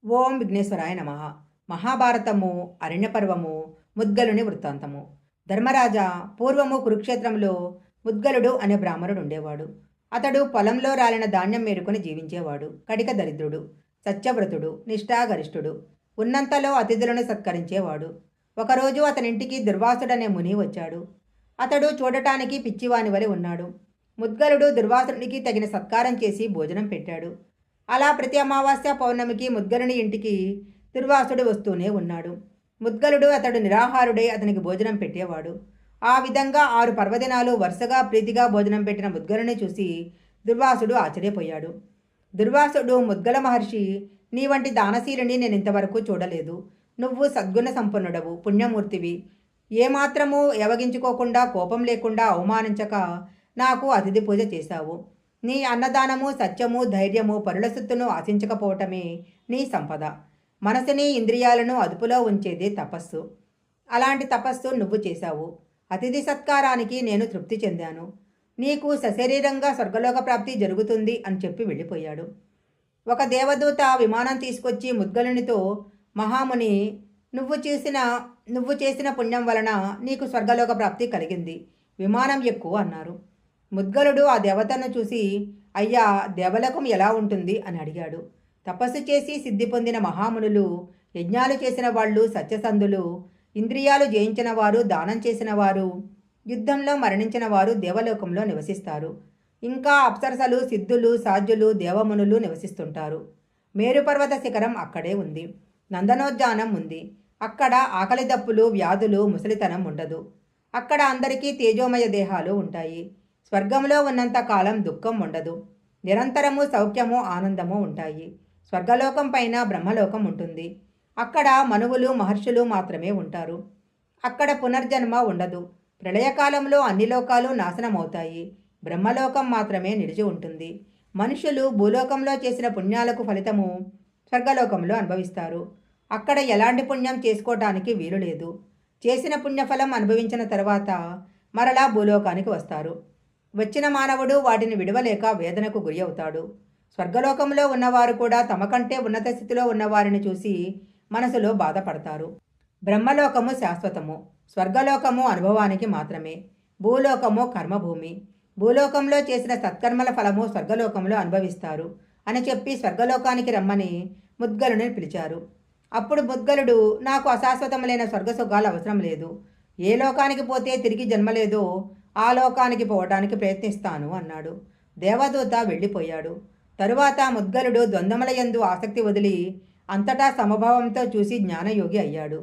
ఓం విఘ్నేశ్వరాయ నమ. మహాభారతము అరణ్యపర్వము ముద్గలుని వృత్తాంతము. ధర్మరాజా, పూర్వము కురుక్షేత్రంలో ముద్గలుడు అనే బ్రాహ్మణుడు ఉండేవాడు. అతడు పొలంలో రాలిన ధాన్యం మేరుకొని జీవించేవాడు. కటిక దరిద్రుడు, సత్యవ్రతుడు, నిష్ఠాగరిష్ఠుడు. ఉన్నంతలో అతిథులను సత్కరించేవాడు. ఒకరోజు అతనింటికి దుర్వాసుడనే ముని వచ్చాడు. అతడు చూడటానికి పిచ్చివాని వలె ఉన్నాడు. ముద్గలుడు దుర్వాసుడికి తగిన సత్కారం చేసి భోజనం పెట్టాడు. అలా ప్రతి అమావాస్య పౌర్ణమికి ముద్గలుని ఇంటికి దుర్వాసుడు వస్తూనే ఉన్నాడు. ముద్గలుడు అతడు నిరాహారుడై అతనికి భోజనం పెట్టేవాడు. ఆ విధంగా 6 పర్వదినాలు వరుసగా ప్రీతిగా భోజనం పెట్టిన ముద్గలుని చూసి దుర్వాసుడు ఆశ్చర్యపోయాడు. దుర్వాసుడు, ముద్గల మహర్షి, నీ వంటి దానశీలిని నేను ఇంతవరకు చూడలేదు. నువ్వు సద్గుణ సంపన్నుడవు, పుణ్యమూర్తివి. ఏమాత్రము యవగించుకోకుండా, కోపం లేకుండా, అవమానించక నాకు అతిథి పూజ చేశావు. నీ అన్నదానము, సత్యము, ధైర్యము, పరుల సొత్తును ఆశించకపోవటమే నీ సంపద. మనసుని, ఇంద్రియాలను అదుపులో ఉంచేదే తపస్సు. అలాంటి తపస్సు నువ్వు చేశావు. అతిథి సత్కారానికి నేను తృప్తి చెందాను. నీకు సశరీరంగా స్వర్గలోక ప్రాప్తి జరుగుతుంది అని చెప్పి వెళ్ళిపోయాడు. ఒక దేవదూత విమానం తీసుకొచ్చి ముద్గలునితో, మహాముని, నువ్వు చేసిన పుణ్యం వలన నీకు స్వర్గలోక ప్రాప్తి కలిగింది. విమానం ఎక్కువ అన్నారు. ముద్గలుడు ఆ దేవతను చూసి, అయ్యా, దేవలోకం ఎలా ఉంటుంది అని అడిగాడు. తపస్సు చేసి సిద్ధి పొందిన మహామునులు, యజ్ఞాలు చేసిన వాళ్ళు, సత్యసంధులు, ఇంద్రియాలు జయించిన వారు, దానం చేసిన వారు, యుద్ధంలో మరణించిన వారు దేవలోకంలో నివసిస్తారు. ఇంకా అప్సరసలు, సిద్ధులు, సాధ్యులు, దేవమునులు నివసిస్తుంటారు. మేరుపర్వత శిఖరం అక్కడే ఉంది. నందనోద్యానం ఉంది. అక్కడ ఆకలి దప్పులు, వ్యాధులు, ముసలితనం ఉండదు. అక్కడ అందరికీ తేజోమయ దేహాలు ఉంటాయి. స్వర్గంలో ఉన్నంత కాలం దుఃఖం ఉండదు. నిరంతరము సౌఖ్యము, ఆనందము ఉంటాయి. స్వర్గలోకం పైన బ్రహ్మలోకం ఉంటుంది. అక్కడ మనువులు, మహర్షులు మాత్రమే ఉంటారు. అక్కడ పునర్జన్మ ఉండదు. ప్రళయకాలంలో అన్ని లోకాలు నాశనమవుతాయి. బ్రహ్మలోకం మాత్రమే నిలిచి ఉంటుంది. మనుషులు భూలోకంలో చేసిన పుణ్యాలకు ఫలితము స్వర్గలోకంలో అనుభవిస్తారు. అక్కడ ఎలాంటి పుణ్యం చేసుకోవటానికి వీలు లేదు. చేసిన పుణ్యఫలం అనుభవించిన తర్వాత మరలా భూలోకానికి వస్తారు. వచ్చిన మానవుడు వాటిని విడవలేక వేదనకు గురి అవుతాడు. స్వర్గలోకంలో ఉన్నవారు కూడా తమ కంటే ఉన్నత స్థితిలో ఉన్నవారిని చూసి మనసులో బాధపడతారు. బ్రహ్మలోకము శాశ్వతము, స్వర్గలోకము అనుభవానికి మాత్రమే. భూలోకము కర్మభూమి. భూలోకంలో చేసిన సత్కర్మల ఫలము స్వర్గలోకంలో అనుభవిస్తారు అని చెప్పి స్వర్గలోకానికి రమ్మని ముద్గలుని పిలిచారు. అప్పుడు ముద్గలుడు, నాకు అశాశ్వతములైన స్వర్గసుఖాలు అవసరం లేదు. ఏ లోకానికి పోతే తిరిగి జన్మలేదో ఆ లోకానికి పోవడానికి ప్రయత్నిస్తాను అన్నాడు. దేవదూత వెళ్ళిపోయాడు. తరువాత ముద్గలుడు ద్వంద్వములయందు ఆసక్తి వదిలి అంతటా సమభావంతో చూసి జ్ఞానయోగి అయ్యాడు.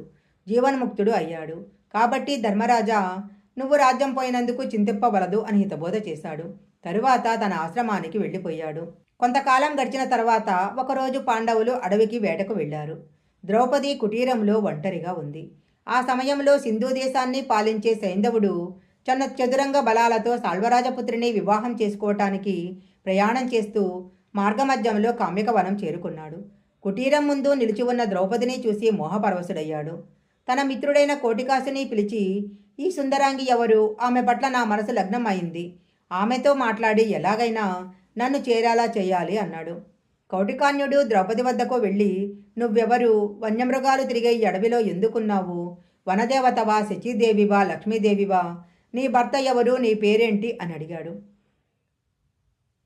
జీవన్ముక్తుడు అయ్యాడు. కాబట్టి ధర్మరాజా, నువ్వు రాజ్యం పోయినందుకు చింతింపవలదు అని హితబోధ చేశాడు. తరువాత తన ఆశ్రమానికి వెళ్ళిపోయాడు. కొంతకాలం గడిచిన తర్వాత ఒకరోజు పాండవులు అడవికి వేటకు వెళ్లారు. ద్రౌపది కుటీరంలో ఒంటరిగా ఉంది. ఆ సమయంలో సింధు దేశాన్ని పాలించే సైంధవుడు చదురంగ బలాలతో సాల్వరాజపుత్రిని వివాహం చేసుకోవటానికి ప్రయాణం చేస్తూ మార్గమధ్యంలో కామ్యకవనం చేరుకున్నాడు. కుటీరం ముందు నిలిచి ఉన్న ద్రౌపదిని చూసి మోహపరవశుడయ్యాడు. తన మిత్రుడైన కోటికాసుని పిలిచి, ఈ సుందరాంగి ఎవరు? ఆమె పట్ల నా మనసు లగ్నం అయింది. ఆమెతో మాట్లాడి ఎలాగైనా నన్ను చేరేలా చేయాలి అన్నాడు. కౌటికాన్యుడు ద్రౌపది వద్దకు వెళ్ళి, నువ్వెవరు? వన్యమృగాలు తిరిగే ఈ అడవిలో ఎందుకున్నావు? వనదేవతవా, శచీదేవివా, లక్ష్మీదేవివా? నీ భర్త ఎవరు? నీ పేరేంటి అని అడిగాడు.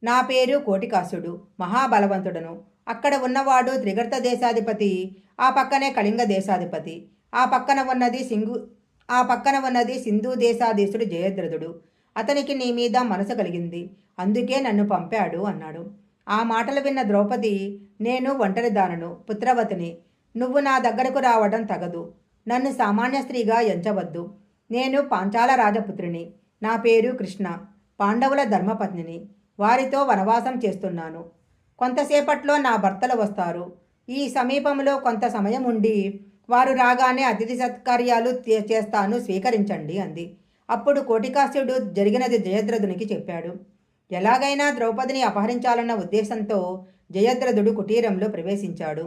నా పేరు కోటికాసుడు, మహాబలవంతుడను. అక్కడ ఉన్నవాడు త్రిగర్త దేశాధిపతి, ఆ పక్కనే కళింగ దేశాధిపతి, ఆ పక్కన ఉన్నది సింధు దేశాధీశుడు జయద్రథుడు. అతనికి నీ మీద మనసు కలిగింది, అందుకే నన్ను పంపాడు అన్నాడు. ఆ మాటలు విన్న ద్రౌపది, నేను ఒంటరిదానను, పుత్రవతిని. నువ్వు నా దగ్గరకు రావడం తగదు. నన్ను సామాన్య స్త్రీగా ఎంచవద్దు. నేను పాంచాల రాజపుత్రిని. నా పేరు కృష్ణ. పాండవుల ధర్మపత్నిని. వారితో వనవాసం చేస్తున్నాను. కొంతసేపట్లో నా భర్తలు వస్తారు. ఈ సమీపంలో కొంత సమయం ఉండి వారు రాగానే అతిథి సత్కార్యాలు చేస్తాను, స్వీకరించండి అంది. అప్పుడు కోటికాసుడు జరిగినది జయద్రథునికి చెప్పాడు. ఎలాగైనా ద్రౌపదిని అపహరించాలన్న ఉద్దేశంతో జయద్రథుడు కుటీరంలో ప్రవేశించాడు.